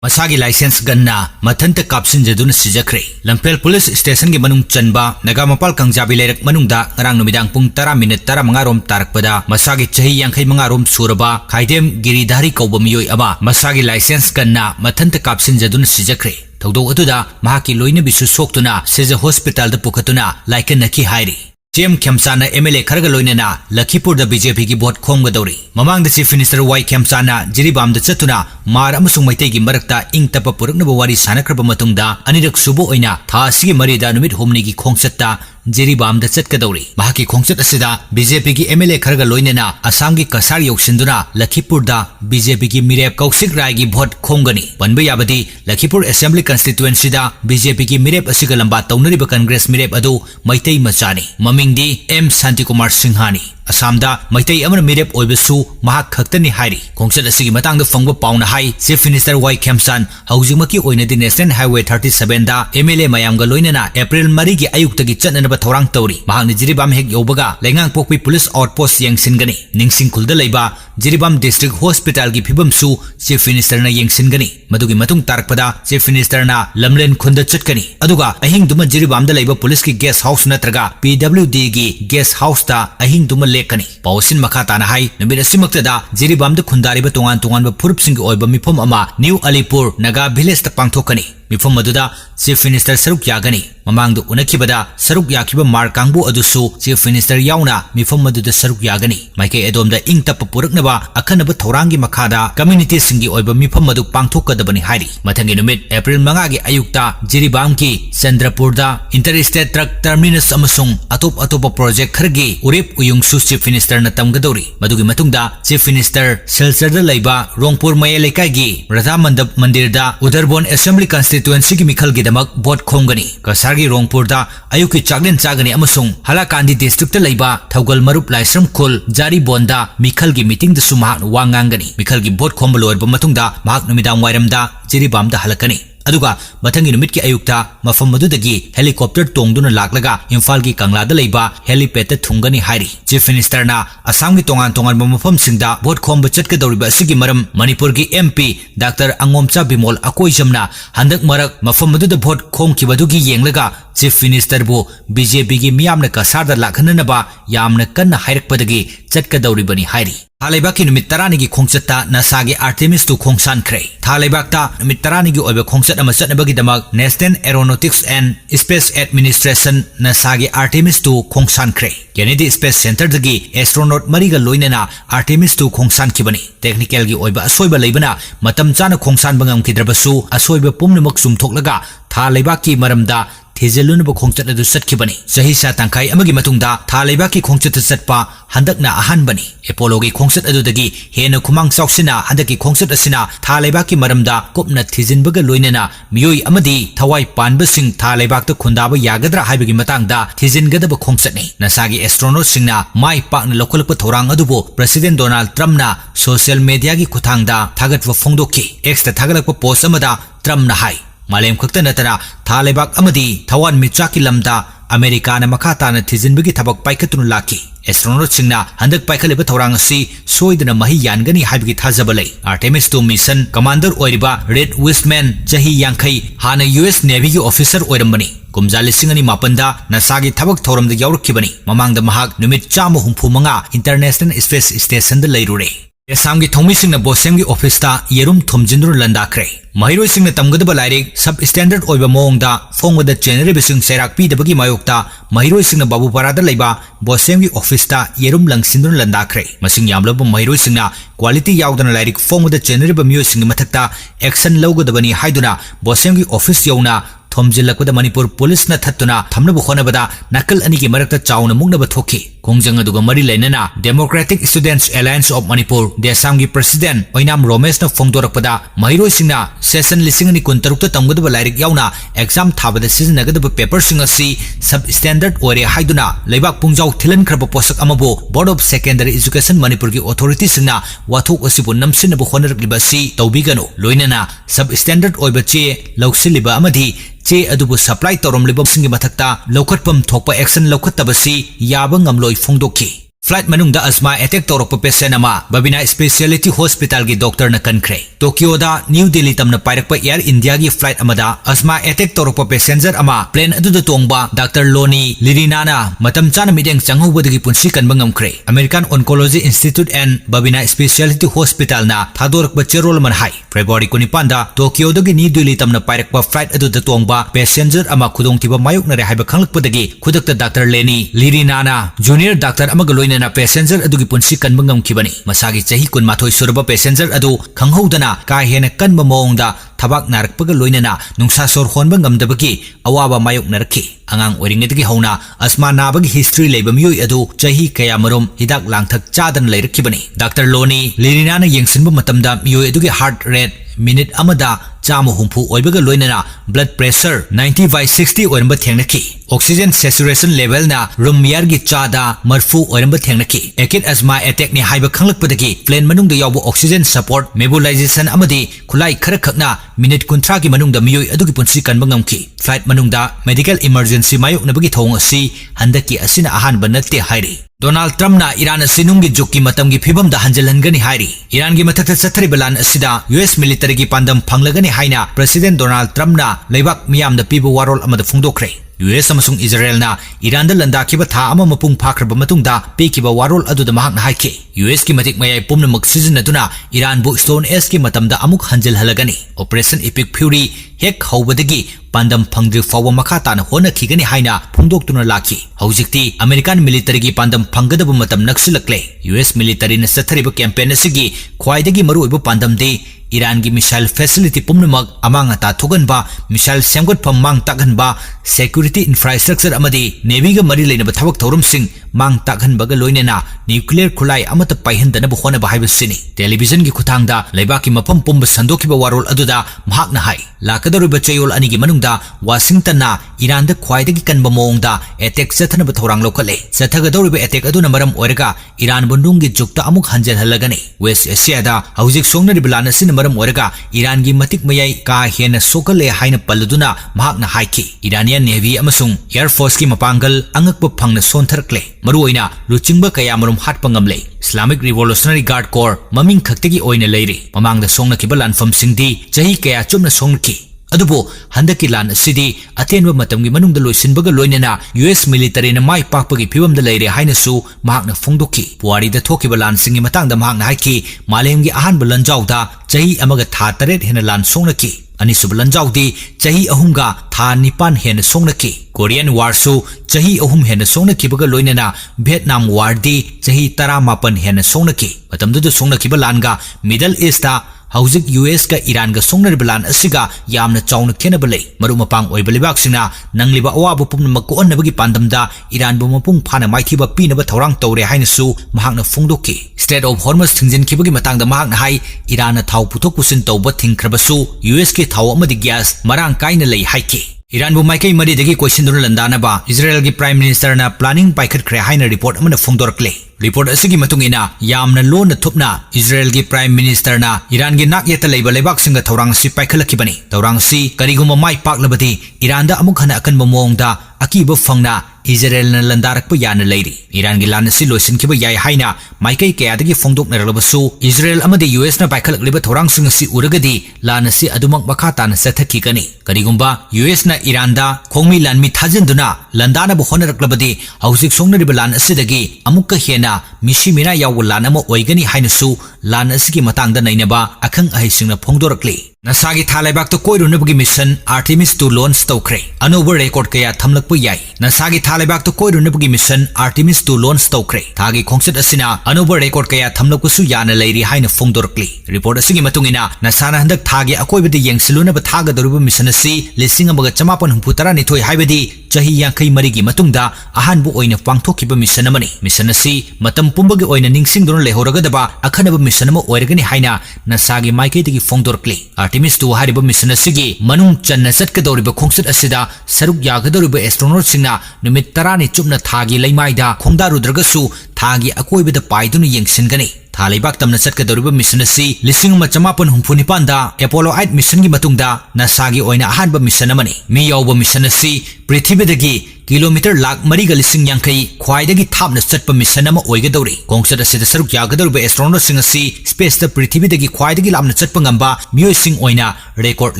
Masagi license ganna mathanta kapsin jaduna sijakre Lampel police station gi manung chanba nagamapal kangjabi lerak manungda ngarang numidang pung 10 minute 15 rom tarakpada masagi chahi 25 rom suraba khaidem giridhari kauba miyoi ama masagi license ganna mathanta kapsin jaduna sijakre thogdok atuda mahaki loina bisu soktuna seja hospital da pukhatuna laikan naki hairi Jem Kemsana MLA Kharga loinana Lakhipur da BJP gi vote khomgadori mamang da Chief Minister Y Kemsana Jiribam da chatuna mar amasung maitai gi marakta ingtapa purakna wari sanakraba matungda anirak subo oina tha sigi marida numit homni gi khongchatta Jiribam da chatkadori mahaki khongchat asida BJP gi MLA Kharga loinana Assam gi kasar yoksinduna Lakhipur da BJP gi mirep Kaushik Rai gi vote khomgani panba yabadi Lakhipur Assembly constituency da BJP gi mirep asiga lamba taunariba Congress mirep adu maitai machani Mingdi M Santikumar Singhani Assamda Maitai Amar Mirep Oibesu Mahak Khaktani Hairi Khongchat asigi matangda fangba pauna hai Chief Minister Y Kemsan haujimaki oinadi National Highway 37 da MLA mayamga loinana April 3 gi ayuktagi chatnanaba thorang tawri mahakni Jiribam hek yobaga Lengang Pokpi Police Outpost yengsingani Ningsing khulda leiba Jiribam District Hospital gi phibamsu Chief Minister na yengsingani madugi matung tarakpada Chief Minister na Lamlen khunda chatkani aduga ahing duma Jiribam da leiba police ki guest house natraga PWD gi guest house ta ahing duma lekani pausin makata na hai numit asimakta da Jiribam da khundariba tongan tongan ba phurupsing oiba mifam ama New Alipur Naga village ta pangthokani mifam maduda Chief Minister saruk yagani mamang du unakibada saruk yakiba mar kangbu adusu Chief Minister yauna mifam maduda saruk yagani maike edom da ingtap puraknaba akhanaba thorangi makhada community singi oiba mifam madu pangthokadabani hairi mathangi numit April 5 gi ayukta Jiribam ki Chandrapur da interstate truck terminus amasung atop project khargi urip uyungsu Chief Minister na tamgadori madugi matungda Chief Minister Silchar da laiba Rongpur Mayalekai gi Radha Mandap Mandir da Udarbon Assembly constituency gi mikhal gi damak vote khomgani kasargi Rongpur da ayuki chaglen chagani amasung Halakandi district da laiba Thaugal Marup Laisram Khul Jari Bonda mikhal gi meeting da sumah wangangani mikhal gi vote khomba loirba matungda mahak numidang wairam da Jiribam da halakani aduga mathangi numit ki ayukta mafam madudagi helicopter tongduna laklaga Imphal gi Kangla da leiba helipad ta thungani hairi Chief Minister na Assam gi tongan mafam singda vote khomba chatkadoriba asigi maram Manipur gi MP Dr. Angomcha Bimol Akoijamna handak marak mafam maduda vote khomkibadugi yenglaga Chief Minister bu BJP gi miyamna kasar da lakhananaba yamna kanna hairakpadagi chatkadoribani hairi Thalebaki numit 10 gi khongchatta nasagi Artemis tu khongsan khre Thalebakta numit 10 gi oiba khongchat ama chatnabagi damak National Aeronautics and Space Administration nasagi Artemis tu khongsan khre Kennedy Space Center dagi astronaut mariga loinana Artemis tu khongsan kibani technical gi oiba asoiba leibana matam chana khongsan bangam kidrabasu asoiba pumnamak sumthoklaga Thalebaki maramda Thizelunba khongchat adu satkibani sahi sa tangkai amagi matungda Thalebaki khongchat satpa handakna ahanbani Apollo gi khongchat adu dagi hena khumang chauksina handaki khongchat asina Thalebaki maramda kopna thizinbaga loinana miyoi amadi thawai panbasing Thalebak ta khundaba yagadra haibagi matangda thizingadaba khongchatni nasagi astronaut singna mai pakna lokolpa thorang adubo President Donald Trump na social media gi khuthangda thagatwa phongdokki X ta thagalakpa post amada Trump na hai Malem khakta natana Thalebak amadi Thawan Michaki lamda America na makata na thizinbagi thabak paikatun laki astronaut singna handak paikhaliba thorang asi soidana mahi yangani haibagi thajabalai Artemis 2 mission commander oiriba Red Westman chahi yankai hana US Navy gi officer oirambani kumjali singani mapanda nasagi thabak thoramda yaurkibani mamangda mahak numit 135 International Space Station da leirure Assam gi thongmi singna bosem gi office ta yerum thomjindru landakre Mahiroi singna tamgadaba lairik sub standard oiba mongda phongwada general bising serak pi dabagi mayokta Mahiroi singna babu parada leiba bosem gi office ta yerum langsindru landakre masing yamlaba Mahiroi singna quality yaudana lairik phongwada general ba myo singna mathakta action lawgadabani haiduna bosem gi office yauna thomjilakpada Manipur police na thattuna thamnabu khonabada nakal ani gi marakta chauna mungnaba thoki kongjang aduga mari lainana Democratic Students Alliance of Manipur Assam gi president Oinam Romesh na phongdorakpada Mahiroi singna session lising ani kuntaruk ta tamgadaba lairik yauna exam thabada siznagadaba paper singasi sub standard ore haiduna leibak pungjau thilan khraba posak amabu Board of Secondary Education Manipur gi authority singna wathok asibu namsinabu khonarakliba si tawbigano loinana sub standard oiba che lausiliba amadi che adubu supply torom libam singi mathakta lokhatpam thokpa action lokhattabasi yaba ngamloi phongdokki Flight manungda asma attack torokpa patient ama Babina Specialty Hospital gi doctor na kankre. Tokyo da New Delhi tamna pairakpa Air India gi flight amada asma attack torokpa passenger ama plane aduda tongba Dr. Loni Lirinana matam chana mideng changhubadagi punsi kanba ngamkre. American Oncology Institute and Babina Specialty Hospital na thadorakpa cherol man hai. February 19 da Tokyo dagi New Delhi tamna pairakpa flight aduda tongba passenger ama khudongtiba mayok na rehaiba khanglakpadagi khudakta Dr. Leni Lirinana Junior Doctor amagaloina na passenger adugi punsi kanba ngamkibani. Masagi chahi kun mathoi suraba passenger adu khanghoudana ka hena kanba mawngda thabak narakpaga loinana nungsa sor honba ngamdabagi awaba mayok narakhi. Angang oringedagi hauna asma nabagi history leiba miyoi adu chahi kaya marom hidak langthak chadan leirakibani. Dr. Loni Lirinana yengsinba matamda miyoi adugi heart rate minute amada chama humpu oibaga loinana blood pressure 90/60 oiramba thengnaki. Oxygen saturation level na room air gi chada marfu oiramba thengnaki. Acute asthma attack ni haiba khanglakpadagi plane manungda yawbo oxygen support nebulization amadi khulai khara khakna minute 30 gi manungda miyoi adugi punsi kanba ngamki. Flight manungda medical emergency mayok nabagi thong asi handaki asina ahanba natte hairi. Donald Trump na Iran asinungi jukki matamgi phibamda hanjalhangani hairi. Iran gi mathakta chathariba lan asida US military gi pandam phanglagani haina President Donald Trump na leibak miyamda piba warol amada phungdokre. US amasung Israel na Iran da landakiba tha ama mapung phakraba matungda pekiba warol aduda mahakna haike. US ki matik mayai pumnamak sizinaduna Iran bu Stone Age ki matamda amuk hanjalhalagani. Operation Epic Fury hek haubadagi pandam phangdri fawa makha na hona khigani haina phungdoktuna laki. Haujikti American military gi pandam phangadabu matam naksilakle. US military na sathariba campaign asigi khwaidagi maruiba pandam de Iran gi missile facility pumnamak amanga ta thoganba missile semgot pham mang takhanba security infrastructure amadi navy ga mari leinaba thabak thorum sing mang takhanba ga loinena nuclear khulai amata paihandana bu hona ba haiba sini. Television gi khuthangda leibaki mapam pumba sandokiba warol aduda mahakna hai lakadaruba chayol ani gi manungda Washington na Iran da khwaidagi kanba mawngda attack chathana ba thorang lokale. Chathagadaruba attack aduna maram oiraga Iran bundungi jukta amuk hanjal halagani. West Asia da haujik songna ribalana sin maram oiraga Iran gi matik mayai ka hena sokale haina palladuna mahakna haiki. Iranian Navy amasung Air Force ki mapangal angakpa phangna sontharakle. Maruoina luchingba kaya marum hatpa ngamle. Islamic Revolutionary Guard Corps maming khaktagi oina leiri. Mamangda songna kiba lanfam singdi chahi kaya chumna songnaki. Adubo handaki lan asidi atenba matamgi manungda loisinbaga loinena US military na mai pakpagi phibamda leire haina su mahakna phongdoki. Puari da thokiba lan singi matangda mahakna haiki malemgi ahanba lanjawda chahi amaga tha 8 hena lan songnaki. Anisub lanjawdi chahi ahumga tha 9 hena songnaki. Korean War su chahi ahum hena songnaki baga loinena Vietnam War di chahi 18 hena songnaki. Matamdu songnaki ba langa Middle East ta Haujik US ka Iran ga songnar bilan asiga yamna chawna khena balai maru mapang oi balibak singna nangliba awabu pumna makko onnabagi pandamda Iran bu mapung phana maikhiba pinaba thorang tawre haina su mahakna phungdoki. State of Hormuz thingjin khibagi matangda mahakna hai Iran na thau puthok pusin tawba thingkhrabasu US ki thau amadi gas marang kaina lei haiki. Iran bu maikai mari dagi question dun landana ba Israel gi Prime Minister na planning paikhat khre haina report amana phungdorakle. Report asigi matungina yamna lo na thupna Israel gi Prime Minister na Iran gi nak yeta leiba leibak singa thorang si paikhalakibani. Thorang si kariguma mai paklabati Iran da amuk hana akan momongda akiba phangna Israel na landarakpa yana leiri. Iran gi lan si loisin kiba yai haina maikai kaya dagi phongdok naralabasu Israel amadi US na paikhalakliba thorang singa si uragadi lan si adumak bakata na sathaki kani. Karigumba US na Iran da khongmi lanmi thajinduna landana bu honaraklabadi hausik songnariba lan asidagi amukka hena misi mina yaw lan ama oigani haina su lan asigi matangda nainaba akhang ahisingna phongdorakli. Nasagi thalaibak to koirunabagi mission Artemis 2 launch tawkre. Anoba record kaya thamlakpa yai. Nasagi thalaibak to koirunabagi mission Artemis 2 launch tawkre. Thagi khongset asina anoba record kaya thamlakpasu yana leiri haina phongdorakli. Report asigi matungina nasana handak thagi akoibadi yengsilunaba thaga daruba mission asi lising amaga chamapan humputara nithoi haibadi chahi yankai marigi matungda ahanbu oina pangthokiba mission amani. Mission asi matam pumbagi oina ningsingduna lehoragadaba akhanaba mission ama oiragani haina nasagi maikaitagi phongdorakli. Artemis 2 hariba mission asigi manung channa chatkadoriba khongset asida saruk yagadoriba astronaut singna numit 10 ni chupna thagi leimaida khongdarudragasu thagi akoibada paiduna yengsingani. Thalibak tamna chatkadoriba mission asi lising ma chamapan humpunipan da Apollo 8 mission gi matungda nasagi oina ahanba mission amani. Mi yawba mission asi prithibidagi kilometer lak mariga lising yankai khwaidagi thapna chatpa mission ama oigadori khongchat asida saruk yagadoriba astronaut sing asi space ta prithibidagi khwaidagi lamna chatpa ngamba mioi sing oina record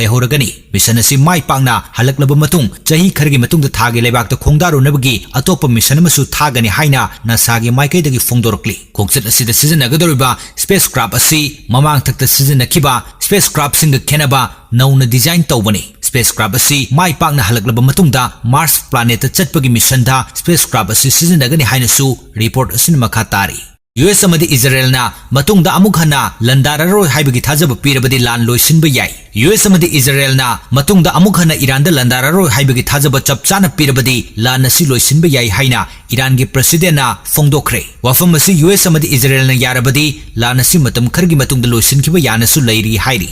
lehoragani mission asi mai pakna halaklaba matung chahi khargi matung da thagi lebak ta khongdaru nabagi atopa mission ama su thagani haina NASA gi maikai dagi phongdorokli khongchat asida sijinagadoriba spacecraft asi mamang thakta sijinakiba spacecraft sing khenaba nauna design tawbani spacecraft asi mai pakna halaklaba matungda Mars planet ta chatpagi mission da spacecraft asi sijinagani haina su report asin makha tari US amadi Israel na matungda amuk hana landararoi haibagi thajaba pirabadi lan loisinba yai US amadi Israel na matungda amuk hana Iran da landararoi haibagi thajaba chapchana pirabadi lan asi loisinba yai haina Iran gi president na phongdokre wafam asi US amadi Israel na yarabadi lan asi matam khargi matungda loisinkiba yana su lairi hairi